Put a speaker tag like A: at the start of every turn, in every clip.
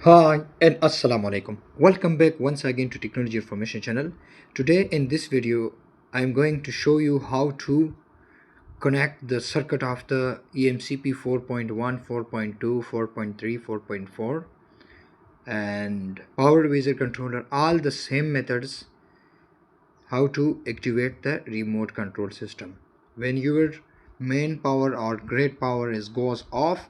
A: Hi and Assalamu alaikum. Welcome back once again to Technology Information channel. Today in this video I am going to show you how to connect the circuit of the EMCP 4.1, 4.2, 4.3, 4.4 and Powerwizard controller, all the same methods how to activate the remote control system. When your main power or grid power is goes off,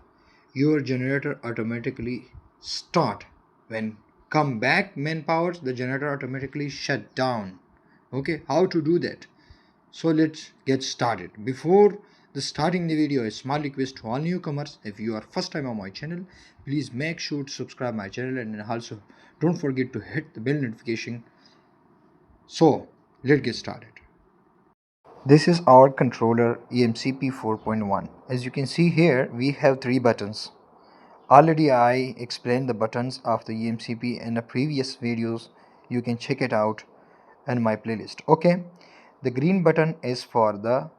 A: your generator automatically start. When come back main power, the generator automatically shut down. Okay, how to do that? So let's get started. Before the starting the video, a small request to all newcomers: if you are first time on my channel, please make sure to subscribe my channel and also don't forget to hit the bell notification. So let's get started. This is our controller EMCP 4.1. As you can see here, we have three buttons. Already I explained the buttons of the EMCP in the previous videos. You can check it out in my playlist. Okay, the green button is for the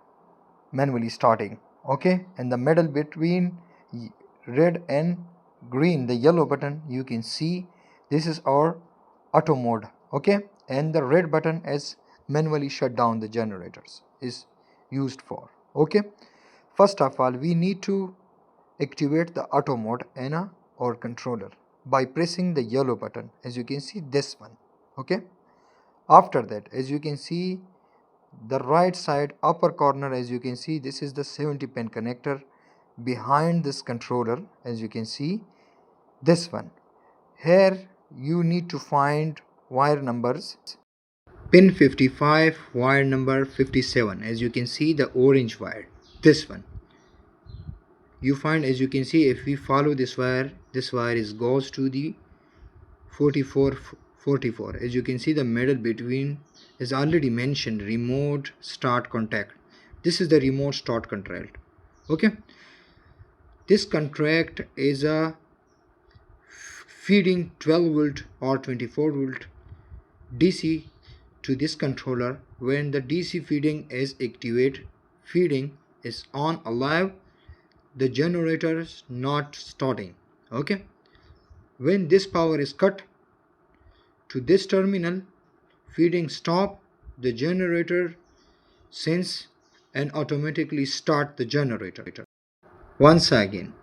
A: manually starting. Okay, and the middle between red and green, the yellow button, you can see this is our auto mode. Okay, and the red button is manually shut down the generators is used for. Okay, first of all we need to activate the auto mode in our controller by pressing the yellow button, as you can see this one. Okay, after that, as you can see the right side upper corner, as you can see this is the 70 pin connector. Behind this controller, as you can see this one, here you need to find wire numbers. Pin 55, wire number 57, as you can see the orange wire, this one you find. As you can see, if we follow this wire is goes to the 44 44. As you can see, the middle between is already mentioned remote start contact. This is the remote start contract. Okay, this contract is a feeding 12 volt or 24 volt DC to this controller. When the DC feeding is activated, feeding is on alive, the generator is not starting. Okay, when this power is cut to this terminal, feeding stop, the generator sense and automatically start the generator. Once again,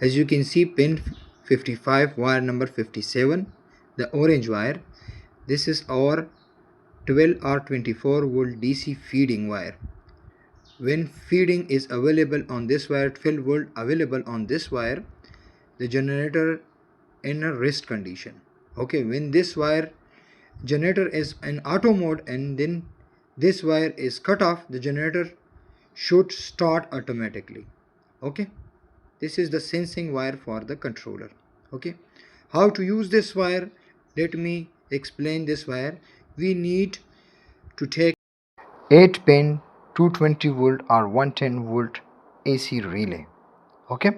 A: as you can see, pin 55, wire number 57, the orange wire, this is our 12 or 24 volt DC feeding wire. When feeding is available on this wire, 12 volt available on this wire, the generator in a rest condition. Okay, when this wire generator is in auto mode and then this wire is cut off, the generator should start automatically. Okay, this is the sensing wire for the controller. Okay, how to use this wire? Let me explain this wire. We need to take 8 pin 220 volt or 110 volt AC relay. Okay,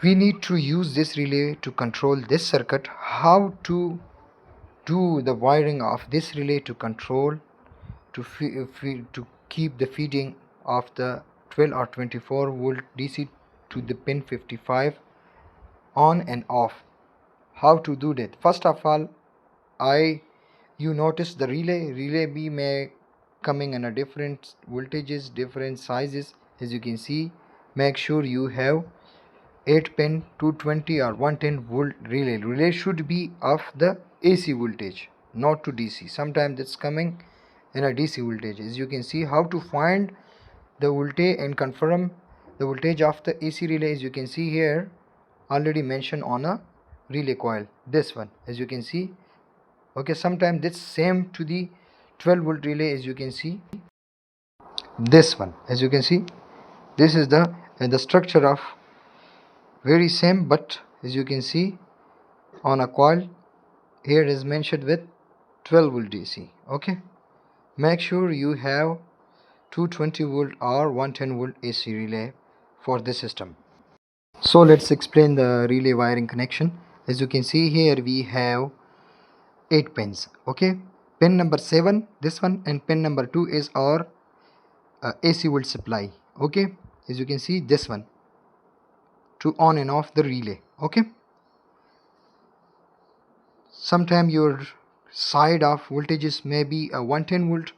A: we need to use this relay to control this circuit. How to do the wiring of this relay to control to keep the feeding of the 12 or 24 volt DC to the pin 55 on and off. How to do that? First of all, you notice the relay B may coming in a different voltages, different sizes. As you can see, make sure you have 8 pin 220 or 110 volt relay should be of the AC voltage, not to DC. Sometimes it's coming in a DC voltage. As you can see, how to find the voltage and confirm the voltage of the AC relay, as you can see here already mentioned on a relay coil, this one, as you can see. Okay, sometimes this same to the 12 volt relay, as you can see this one, as you can see this is the structure of very same, but as you can see on a coil here is mentioned with 12 volt DC. Okay, make sure you have 220 volt or 110 volt AC relay for this system. So let's explain the relay wiring connection. As you can see here we have 8 pins. Okay, pin number 7 this one, and pin number 2 is our AC volt supply. Okay, as you can see this one to on and off the relay. Okay, Sometimes your side of voltages may be a 110 volt,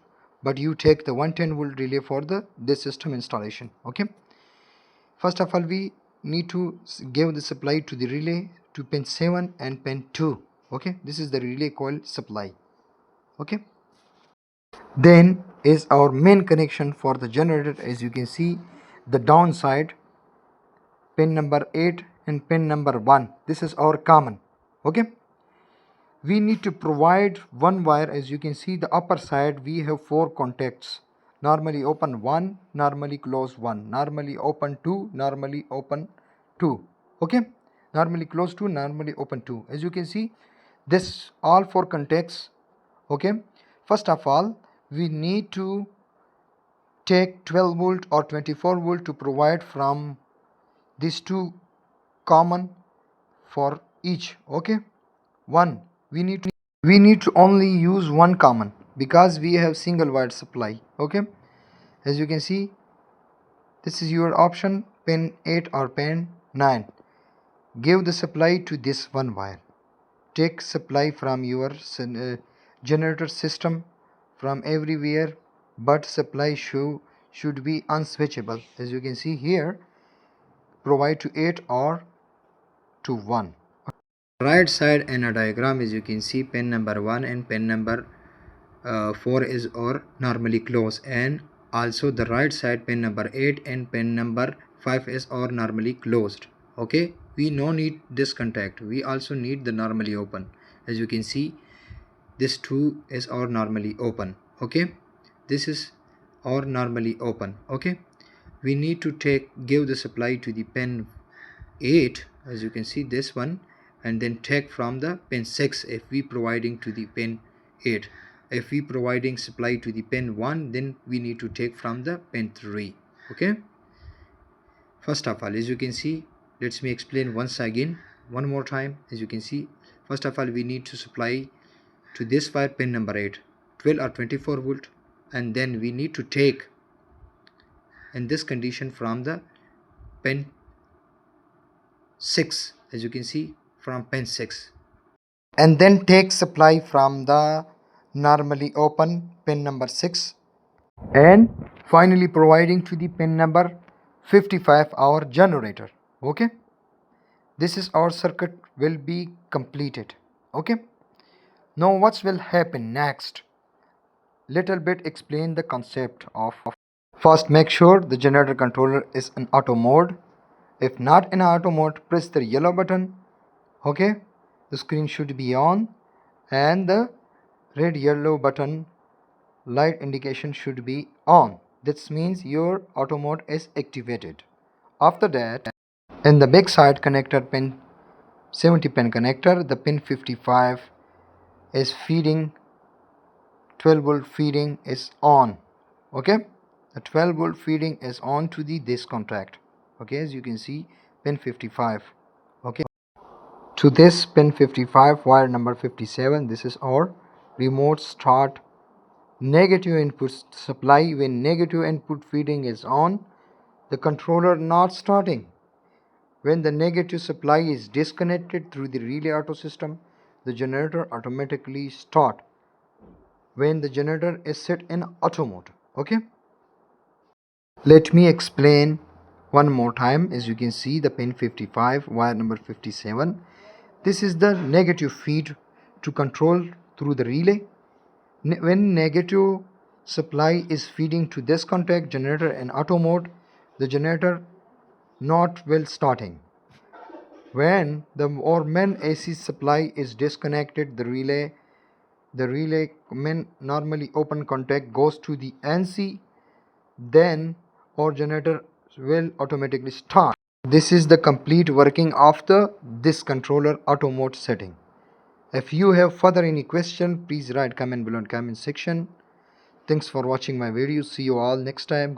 A: but you take the 110 volt relay for this system installation. Okay, first of all we need to give the supply to the relay to pin 7 and pin 2. Okay, this is the relay coil supply. Okay, then is our main connection for the generator. As you can see, the downside pin number 8 and pin number 1, this is our common. Okay, we need to provide one wire. As you can see, the upper side we have 4 contacts, normally open 1, normally close 1, normally open 2, normally open 2. Okay, normally close 2, normally open 2. As you can see, this all 4 contacts. Okay, first of all we need to take 12 volt or 24 volt to provide from these 2 common for each. Okay, one, we need to only use one common because we have single wire supply. Okay, as you can see, this is your option, pin 8 or pin 9. Give the supply to this one wire. Take supply from your generator system from everywhere, but supply should be unswitchable. As you can see here, provide to 8 or to 1. Right side in a diagram, as you can see, pin number 1 and pin number 4 is or normally close, and also the right side pin number 8 and pin number 5 is or normally closed. Okay, we no need this contact, we also need the normally open. As you can see, this 2 is or normally open. Okay, this is or normally open. Okay, we need to give the supply to the pin 8, as you can see this one, and then take from the pin 6 if we providing to the pin 8. If we providing supply to the pin 1, then we need to take from the pin 3. Okay, first of all, as you can see, let me explain once again one more time. As you can see, first of all we need to supply to this wire pin number 8 12 or 24 volt, and then we need to take in this condition from the pin 6, as you can see, from pin 6, and then take supply from the normally open pin number 6, and finally providing to the pin number 55 our generator. Okay, this is our circuit will be completed. Okay, now what will happen next? Little bit explain the concept of. First, make sure the generator controller is in auto mode. If not in auto mode, press the yellow button. Okay, the screen should be on, and the red yellow button light indication should be on. This means your auto mode is activated. After that, in the back side connector pin 70 pin connector, the pin 55 is feeding 12 volt feeding is on. Okay, the 12 volt feeding is on to this contact. Okay, as you can see, pin 55. Okay, to this pin 55 wire number 57, this is our remote start negative input supply. When negative input feeding is on, the controller not starting. When the negative supply is disconnected through the relay auto system, the generator automatically start when the generator is set in auto mode. Okay, let me explain one more time. As you can see, the pin 55 wire number 57, this is the negative feed to control through the relay. When negative supply is feeding to this contact generator in auto mode, the generator not will starting. When the or main AC supply is disconnected, the relay main normally open contact goes to the NC, then our generator will automatically start. This is the complete working of this controller auto mode setting. If you have further any question, please write comment below in comment section. Thanks for watching my video. See you all next time.